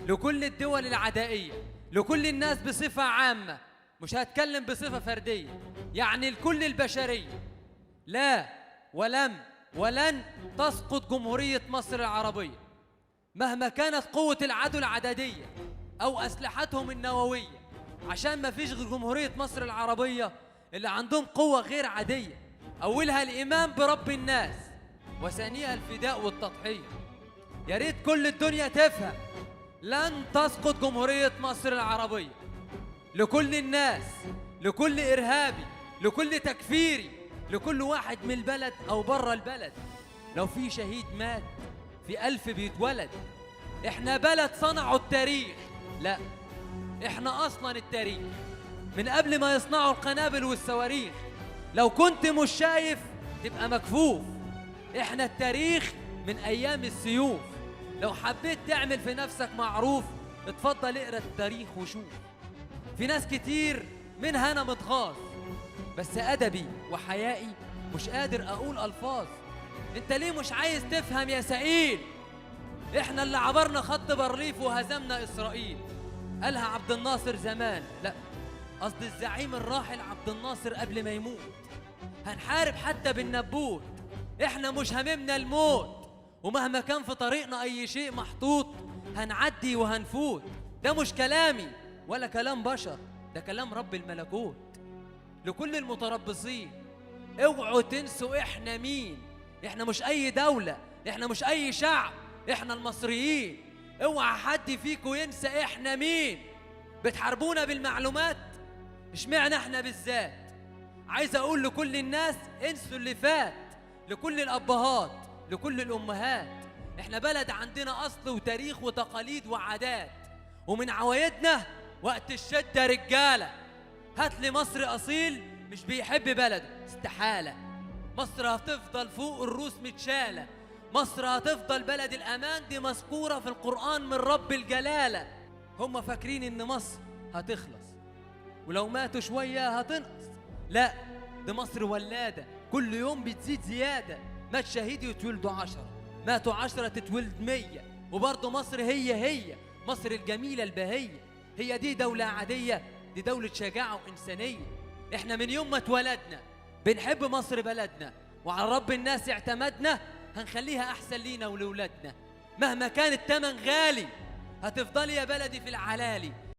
لكل الدول العدائية، لكل الناس بصفة عامة، مش هتكلم بصفة فردية، يعني لكل البشرية. لا ولن تسقط جمهورية مصر العربية مهما كانت قوة العدو العددية أو أسلحتهم النووية، عشان ما فيش غير جمهورية مصر العربية اللي عندهم قوة غير عادية، أولها الإيمان برب الناس وثانيها الفداء والتضحية. يا ريت كل الدنيا تفهم، لن تسقط جمهورية مصر العربية. لكل الناس، لكل إرهابي، لكل تكفيري، لكل واحد من البلد أو بره البلد، لو في شهيد مات في 1000 بيتولد. إحنا بلد صنعوا التاريخ، لا إحنا أصلا التاريخ من قبل ما يصنعوا القنابل والصواريخ. لو كنت مش شايف تبقى مكفوف، إحنا التاريخ من أيام السيوف. لو حبيت تعمل في نفسك معروف اتفضل اقرأ التاريخ وشوف. في ناس كتير منها أنا متغاظ، بس أدبي وحيائي مش قادر أقول ألفاظ. أنت ليه مش عايز تفهم يا سئيل؟ إحنا اللي عبرنا خط بارليف وهزمنا إسرائيل. قالها عبد الناصر زمان، لا قصد الزعيم الراحل عبد الناصر قبل ما يموت. هنحارب حتى بالنبوت، إحنا مش هممنا الموت، ومهما كان في طريقنا أي شيء محطوط هنعدي وهنفوت. ده مش كلامي ولا كلام بشر، ده كلام رب الملكوت. لكل المتربصين، اوعوا تنسوا احنا مين. احنا مش اي دولة، احنا مش اي شعب، احنا المصريين. اوعى حد فيكم ينسى احنا مين. بتحاربونا بالمعلومات، اشمعنى احنا بالذات؟ عايز اقول لكل الناس انسوا اللي فات. لكل الابهات، لكل الامهات، احنا بلد عندنا اصل وتاريخ وتقاليد وعادات، ومن عوايدنا وقت الشدة رجالة. هات لي مصري أصيل مش بيحب بلده، استحالة. مصر هتفضل فوق الروس متشالة، مصر هتفضل بلد الأمان، دي مذكورة في القرآن من رب الجلالة. هم فاكرين إن مصر هتخلص ولو ماتوا شوية هتنقص، لا دي مصر ولادة، كل يوم بتزيد زيادة. مات شهيد يتولدوا 10، ماتوا 10 تتولد 100، وبرضه مصر هي مصر الجميلة البهية. هي دي دولة عادية؟ دي دولة شجاعة وإنسانية. إحنا من يوم ما اتولدنا بنحب مصر بلدنا، وعلى رب الناس اعتمدنا، هنخليها أحسن لينا ولولادنا. مهما كان التمن غالي هتفضلي يا بلدي في العلالي.